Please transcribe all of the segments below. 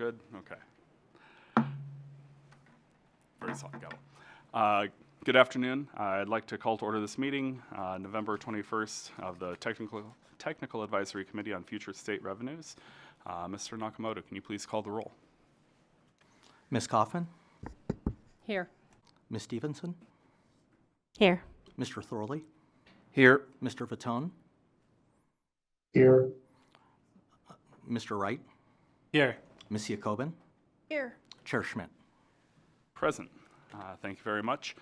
good? Okay. Very soft gavel. Good afternoon. I'd like to call to order this meeting, November 21st of the Technical Advisory Committee on Future State Revenues. Mr. Nakamoto, can you please call the roll? Ms. Kaufman? Here. Ms. Stevenson? Here. Mr. Thorley? Here. Mr. Fatone? Here. Mr. Wright? Here. Ms. Jacobin? Here. Chair Schmidt? Present. Thank you very much.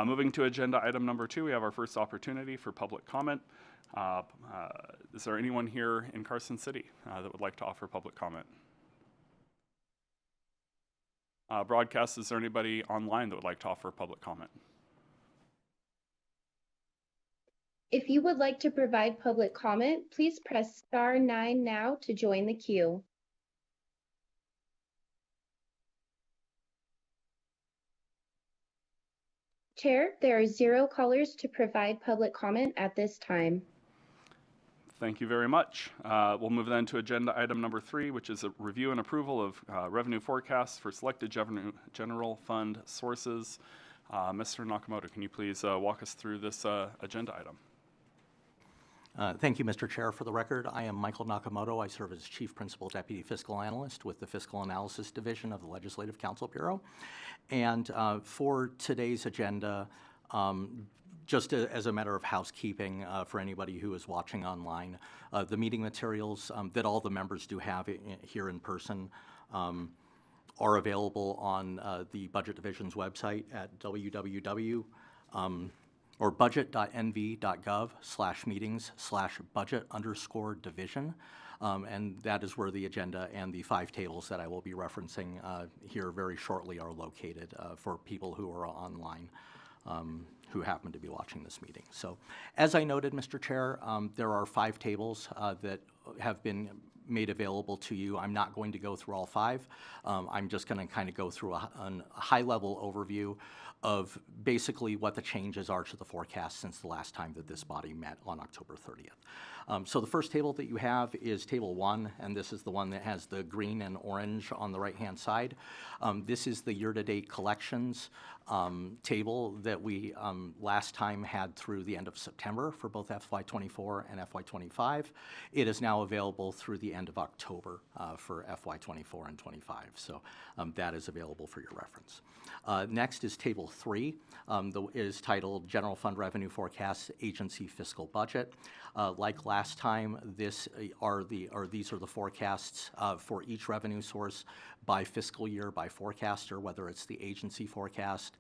Moving to agenda item number 2, we have our first opportunity for public comment. Is there anyone here in Carson City that would like to offer public comment? Broadcast, is there anybody online that would like to offer public comment? If you would like to provide public comment, please press *9 now to join the queue. Chair, there are 0 callers to provide public comment at this time. Thank you very much. We'll move then to agenda item number 3, which is a review and approval of revenue forecasts for selected general fund sources. Mr. Nakamoto, can you please walk us through this agenda item? Thank you, Mr. Chair. For the record, I am Michael Nakamoto. I serve as Chief Principal Deputy Fiscal Analyst with the Fiscal Analysis Division of the Legislative Council Bureau. And for today's agenda, just as a matter of housekeeping for anybody who is watching online, the meeting materials that all the members do have here in person are available on the Budget Division's website at or budget.nv.gov/meetings/budget_division. And that is where the agenda and the 5 tables that I will be referencing here very shortly are located for people who are online who happen to be watching this meeting. So as I noted, Mr. Chair, there are 5 tables that have been made available to you. I'm not going to go through all 5. I'm just going to kind of go through a high-level overview of basically what the changes are to the forecast since the last time that this body met on October 30th. So the first table that you have is Table 1, and this is the one that has the green and orange on the right-hand side. This is the year-to-date collections table that we last time had through the end of September for both FY24 and FY25. It is now available through the end of October for FY24 and 25, so that is available for your reference. Next is Table 3, is titled General Fund Revenue Forecasts Agency Fiscal Budget. Like last time, these are the forecasts for each revenue source by fiscal year by forecaster, whether it's the agency forecast,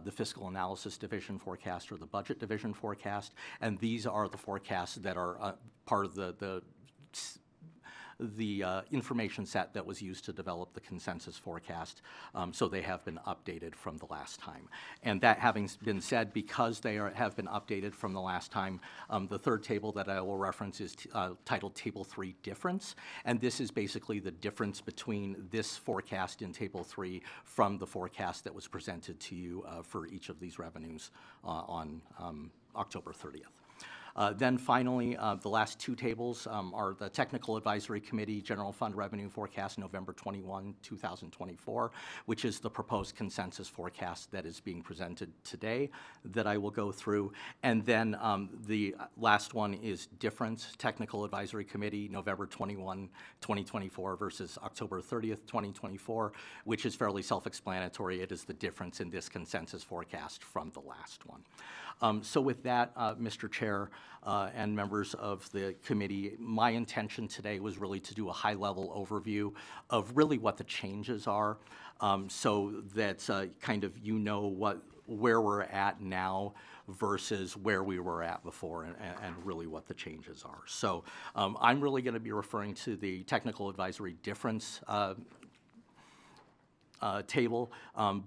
the Fiscal Analysis Division forecast, or the Budget Division forecast. And these are the forecasts that are part of the information set that was used to develop the consensus forecast, so they have been updated from the last time. And that having been said, because they have been updated from the last time, the third table that I will reference is titled Table 3 Difference, and this is basically the difference between this forecast in Table 3 from the forecast that was presented to you for each of these revenues on October 30th. Then finally, the last 2 tables are the Technical Advisory Committee General Fund Revenue Forecast November 21, 2024, which is the proposed consensus forecast that is being presented today that I will go through. And then the last one is Difference Technical Advisory Committee November 21, 2024 versus October 30th, 2024, which is fairly self-explanatory. It is the difference in this consensus forecast from the last one. So with that, Mr. Chair, and members of the committee, my intention today was really to do a high-level overview of really what the changes are, so that kind of where we're at now versus where we were at before, and really what the changes are. So I'm really going to be referring to the Technical Advisory Difference table,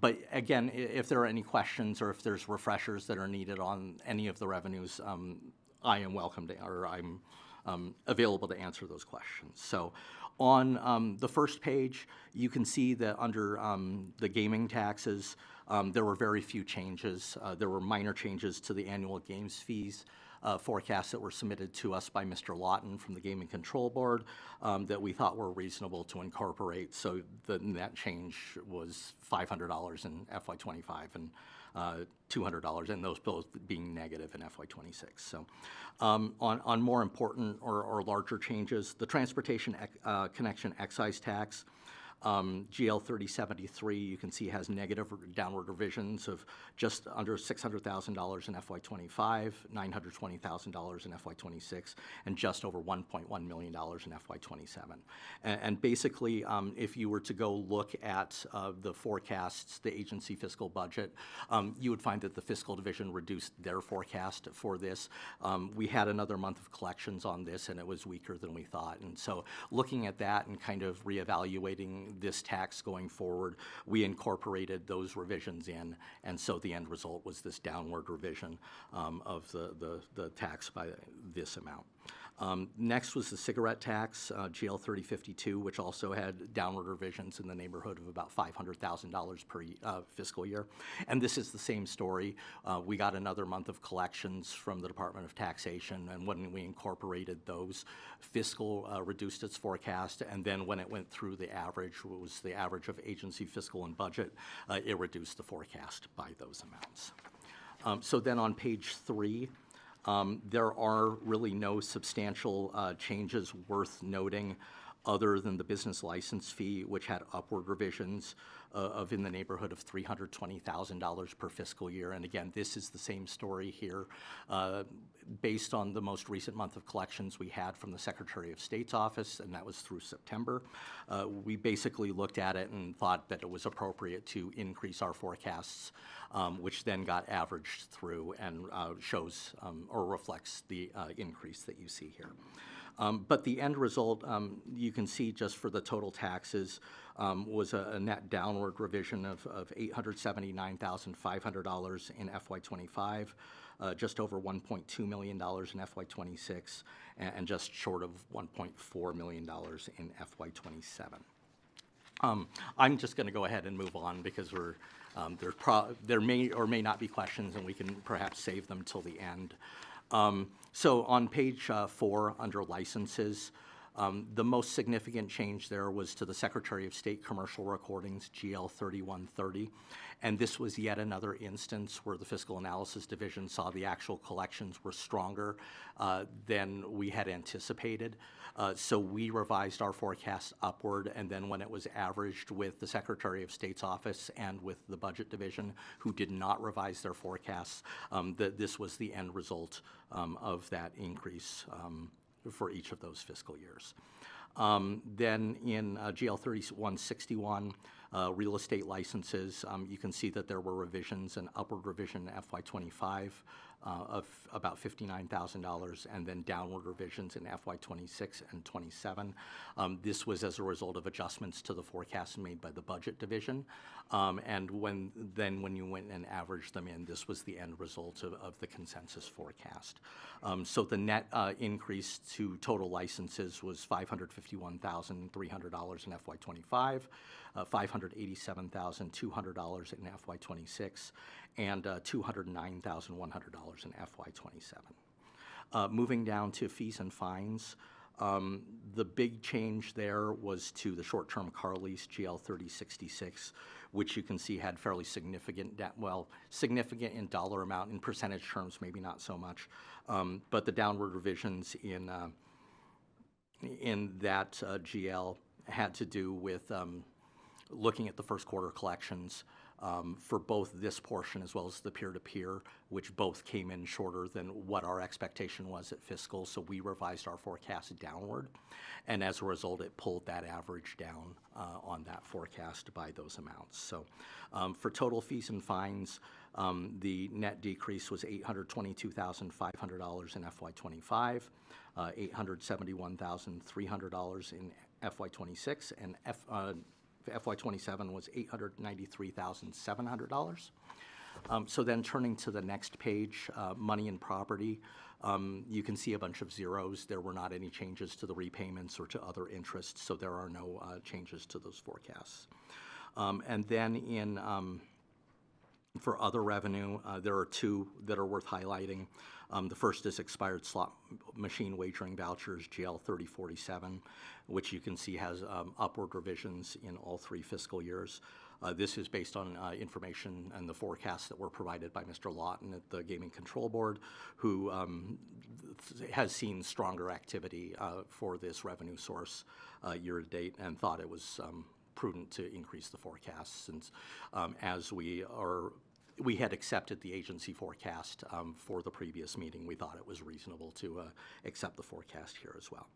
but again, if there are any questions or if there's refreshers that are needed on any of the revenues, I am welcome to, or I'm available to answer those questions. So on the first page, you can see that under the gaming taxes, there were very few changes. There were minor changes to the annual games fees forecasts that were submitted to us by Mr. Lawton from the Gaming Control Board that we thought were reasonable to incorporate. So the net change was $500 in FY25 and $200, and those both being negative in FY26. So on more important or larger changes, the transportation connection excise tax, GL 3073, you can see has negative downward revisions of just under $600,000 in FY25, $920,000 in FY26, and just over $1.1 million in FY27. And basically, if you were to go look at the forecasts, the agency fiscal budget, you would find that the fiscal division reduced their forecast for this. We had another month of collections on this, and it was weaker than we thought. And so looking at that and kind of reevaluating this tax going forward, we incorporated those revisions in, and so the end result was this downward revision of the tax by this amount. Next was the cigarette tax, GL 3052, which also had downward revisions in the neighborhood of about $500,000 per fiscal year. And this is the same story. We got another month of collections from the Department of Taxation, and when we incorporated those, fiscal reduced its forecast, and then when it went through the average, what was the average of agency fiscal and budget, it reduced the forecast by those amounts. So then on page 3, there are really no substantial changes worth noting other than the business license fee, which had upward revisions of in the neighborhood of $320,000 per fiscal year. And again, this is the same story here. Based on the most recent month of collections we had from the Secretary of State's office, and that was through September, we basically looked at it and thought that it was appropriate to increase our forecasts, which then got averaged through and shows or reflects the increase that you see here. But the end result, you can see just for the total taxes, was a net downward revision of $879,500 in FY25, just over $1.2 million in FY26, and just short of $1.4 million in FY27. I'm just going to go ahead and move on because there may or may not be questions, and we can perhaps save them till the end. So on page 4, under licenses, the most significant change there was to the Secretary of State Commercial Recordings, GL 3130, and this was yet another instance where the Fiscal Analysis Division saw the actual collections were stronger than we had anticipated. So we revised our forecast upward, and then when it was averaged with the Secretary of State's office and with the Budget Division, who did not revise their forecasts, this was the end result of that increase for each of those fiscal years. Then in GL 3161, real estate licenses, you can see that there were revisions, an upward revision in FY25 of about $59,000, and then downward revisions in FY26 and 27. This was as a result of adjustments to the forecasts made by the Budget Division, and when you went and averaged them in, this was the end result of the consensus forecast. So the net increase to total licenses was $551,300 in FY25, $587,200 in FY26, and $209,100 in FY27. Moving down to fees and fines, the big change there was to the short-term car lease, GL 3066, which you can see had fairly significant, significant in dollar amount, in percentage terms, maybe not so much, but the downward revisions in that GL had to do with looking at the first quarter collections for both this portion as well as the peer-to-peer, which both came in shorter than what our expectation was at fiscal, so we revised our forecast downward, and as a result, it pulled that average down on that forecast by those amounts. So for total fees and fines, the net decrease was $822,500 in FY25, $871,300 in FY26, and FY27 was $893,700. So then turning to the next page, money and property, you can see a bunch of zeros. There were not any changes to the repayments or to other interests, so there are no changes to those forecasts. And then in For other revenue, there are two that are worth highlighting. The first is expired slot machine wagering vouchers, GL 3047, which you can see has upward revisions in all 3 fiscal years. This is based on information and the forecasts that were provided by Mr. Lawton at the Gaming Control Board, who has seen stronger activity for this revenue source year to date, and thought it was prudent to increase the forecast, since as we had accepted the agency forecast for the previous meeting. We thought it was reasonable to accept the forecast here as well.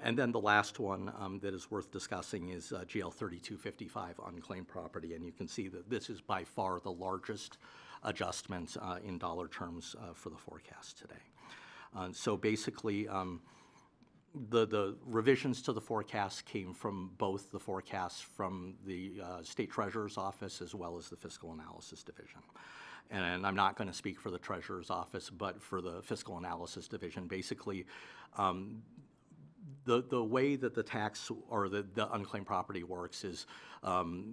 And then the last one that is worth discussing is GL 3255, unclaimed property, and you can see that this is by far the largest adjustment in dollar terms for the forecast today. So basically, the revisions to the forecast came from both the forecasts from the State Treasurer's Office as well as the Fiscal Analysis Division. And I'm not going to speak for the Treasurer's Office, but for the Fiscal Analysis Division, basically, the way that the tax or the unclaimed property works is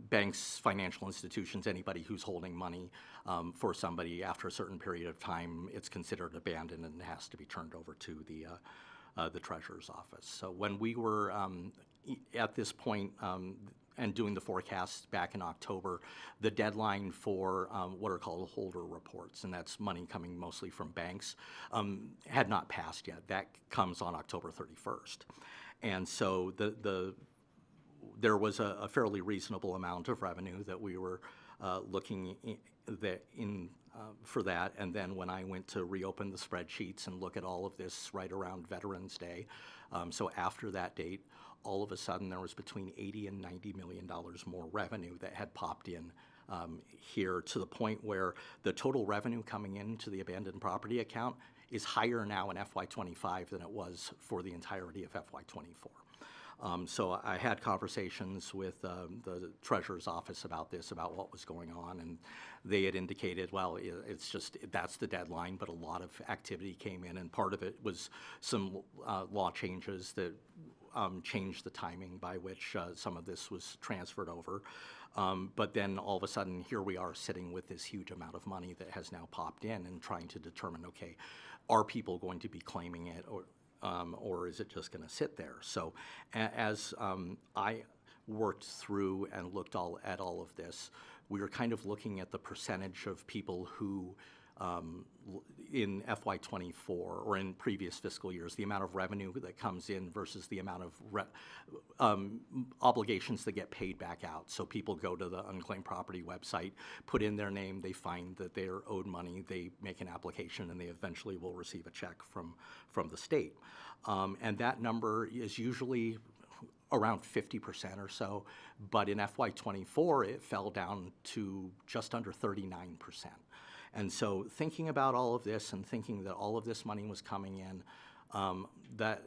banks, financial institutions, anybody who's holding money for somebody after a certain period of time, it's considered abandoned and has to be turned over to the Treasurer's Office. So when we were at this point and doing the forecast back in October, the deadline for what are called holder reports, and that's money coming mostly from banks, had not passed yet. That comes on October 31st. And so there was a fairly reasonable amount of revenue that we were looking for that. And then when I went to reopen the spreadsheets and look at all of this right around Veterans Day, so after that date, all of a sudden there was between $80 and $90 million more revenue that had popped in here, to the point where the total revenue coming into the abandoned property account is higher now in FY25 than it was for the entirety of FY24. So I had conversations with the Treasurer's Office about this, about what was going on, and they had indicated, well, it's just, that's the deadline, but a lot of activity came in, and part of it was some law changes that changed the timing by which some of this was transferred over. But then all of a sudden, here we are sitting with this huge amount of money that has now popped in, and trying to determine, okay, are people going to be claiming it, or is it just going to sit there? So as I worked through and looked at all of this, we were kind of looking at the percentage of people who in FY24 or in previous fiscal years, the amount of revenue that comes in versus the amount of obligations that get paid back out. So people go to the unclaimed property website, put in their name, they find that they're owed money, they make an application, and they eventually will receive a check from the state. And that number is usually around 50% or so, but in FY24 it fell down to just under 39%. And so thinking about all of this and thinking that all of this money was coming in, that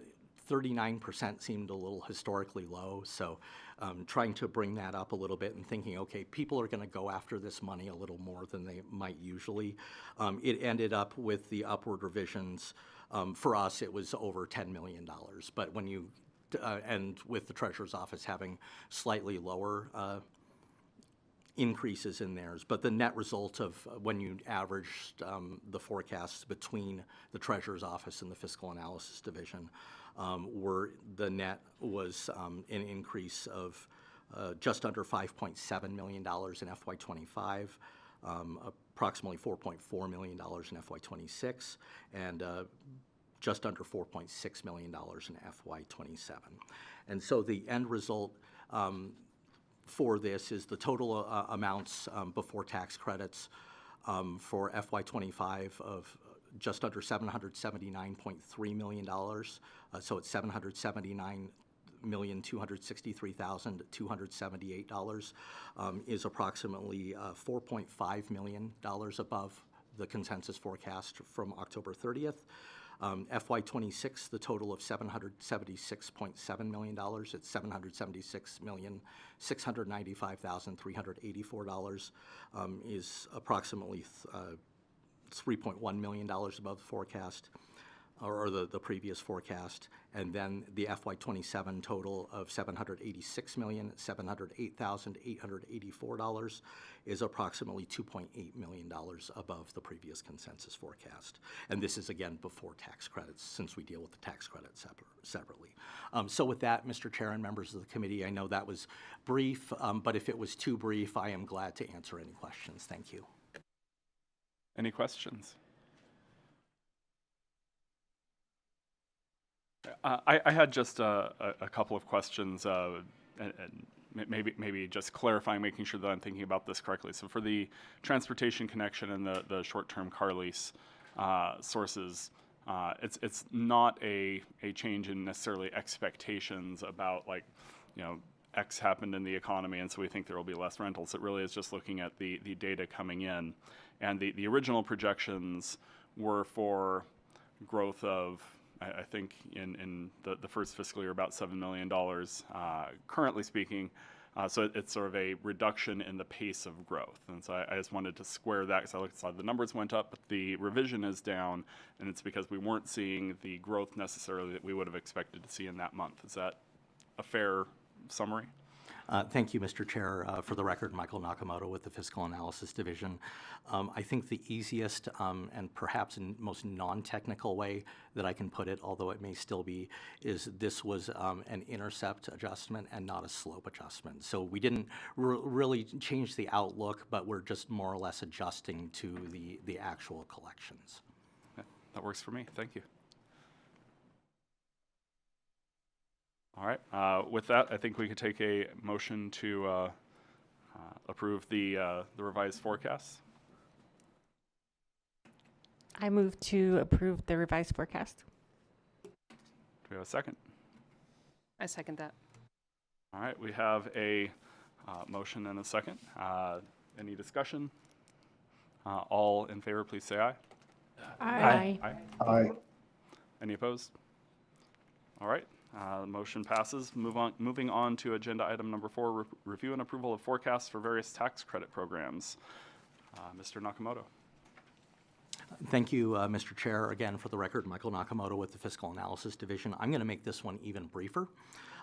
39% seemed a little historically low. So trying to bring that up a little bit and thinking, okay, people are going to go after this money a little more than they might usually. It ended up with the upward revisions. For us, it was over $10 million. But when you, and with the Treasurer's Office having slightly lower increases in theirs, but the net result of when you averaged the forecasts between the Treasurer's Office and the Fiscal Analysis Division, the net was an increase of just under $5.7 million in FY25, approximately $4.4 million in FY26, and just under $4.6 million in FY27. And so the end result for this is the total amounts before tax credits for FY25 of just under $779.3 million. So it's $779,263,278 is approximately $4.5 million above the consensus forecast from October 30th. FY26, the total of $776.7 million. It's $776,695,384 is approximately $3.1 million above the forecast. or the previous forecast, and then the FY27 total of $786,708,884 is approximately $2.8 million above the previous consensus forecast. And this is again before tax credits, since we deal with the tax credits separately. So with that, Mr. Chair and members of the committee, I know that was brief, but if it was too brief, I am glad to answer any questions. Thank you. Any questions? I had just a couple of questions, and maybe just clarifying, making sure that I'm thinking about this correctly. So for the transportation connection and the short-term car lease sources, it's not a change in necessarily expectations about, like, X happened in the economy, and so we think there will be less rentals. It really is just looking at the data coming in. And the original projections were for growth of, I think in the first fiscal year, about $7 million, currently speaking. So it's sort of a reduction in the pace of growth. And so I just wanted to square that, because I looked at the numbers went up, but the revision is down, and it's because we weren't seeing the growth necessarily that we would have expected to see in that month. Is that a fair summary? Thank you, Mr. Chair. For the record, Michael Nakamoto with the Fiscal Analysis Division. I think the easiest and perhaps most non-technical way that I can put it, although it may still be, is this was an intercept adjustment and not a slope adjustment. So we didn't really change the outlook, but we're just more or less adjusting to the actual collections. Yeah, that works for me. Thank you. All right. With that, I think we could take a motion to approve the revised forecast. I move to approve the revised forecast. Do we have a second? I second that. All right. We have a motion and a second. Any discussion? All in favor, please say aye. Aye. Aye. Aye. Any opposed? All right. The motion passes. Moving on to agenda item number 4, review and approval of forecasts for various tax credit programs. Mr. Nakamoto. Thank you, Mr. Chair. Again, for the record, Michael Nakamoto with the Fiscal Analysis Division. I'm going to make this one even briefer.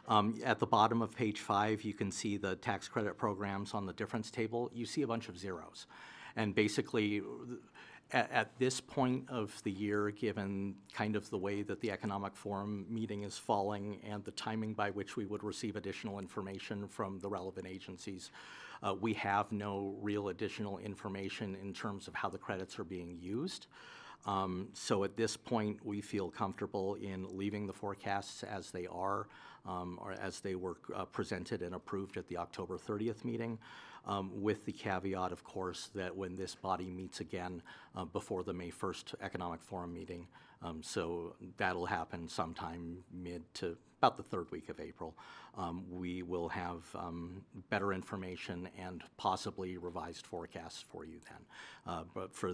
At the bottom of page 5, you can see the tax credit programs on the difference table. You see a bunch of zeros. And basically, at this point of the year, given kind of the way that the Economic Forum meeting is falling and the timing by which we would receive additional information from the relevant agencies, we have no real additional information in terms of how the credits are being used. So at this point, we feel comfortable in leaving the forecasts as they are, or as they were presented and approved at the October 30th meeting, with the caveat, of course, that when this body meets again before the May 1st Economic Forum meeting, so that'll happen sometime mid to about the third week of April, we will have better information and possibly revised forecasts for you then. But for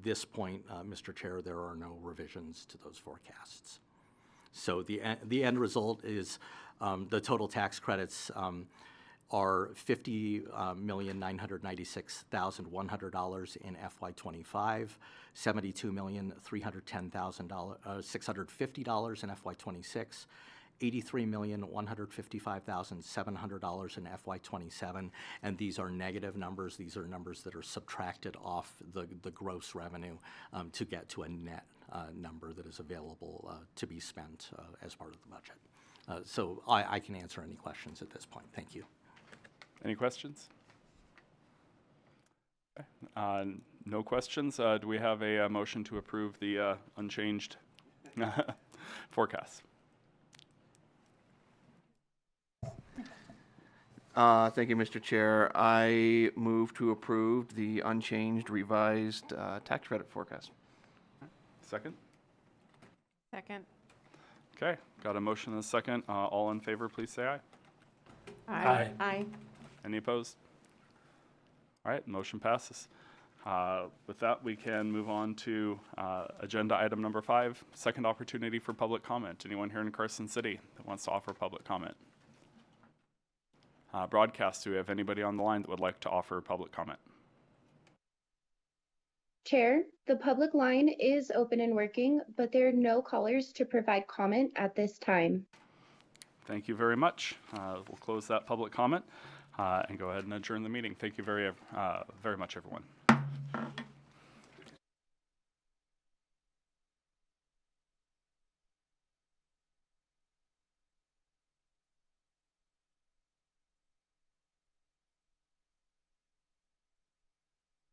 this point, Mr. Chair, there are no revisions to those forecasts. So the end result is the total tax credits are $50,996,100 in FY25, $72,310,650 in FY26, $83,155,700 in FY27, and these are negative numbers. These are numbers that are subtracted off the gross revenue to get to a net number that is available to be spent as part of the budget. So I can answer any questions at this point. Thank you. Any questions? Okay. No questions. Do we have a motion to approve the unchanged forecast? Thank you, Mr. Chair. I move to approve the unchanged revised tax credit forecast. Second? Second. Okay. Got a motion and a second. All in favor, please say aye. Aye. Aye. Any opposed? All right, motion passes. With that, we can move on to agenda item number 5, second opportunity for public comment. Anyone here in Carson City that wants to offer public comment? Broadcast, do we have anybody on the line that would like to offer public comment? Chair, the public line is open and working, but there are no callers to provide comment at this time. Thank you very much. We'll close that public comment and go ahead and adjourn the meeting. Thank you very much, everyone.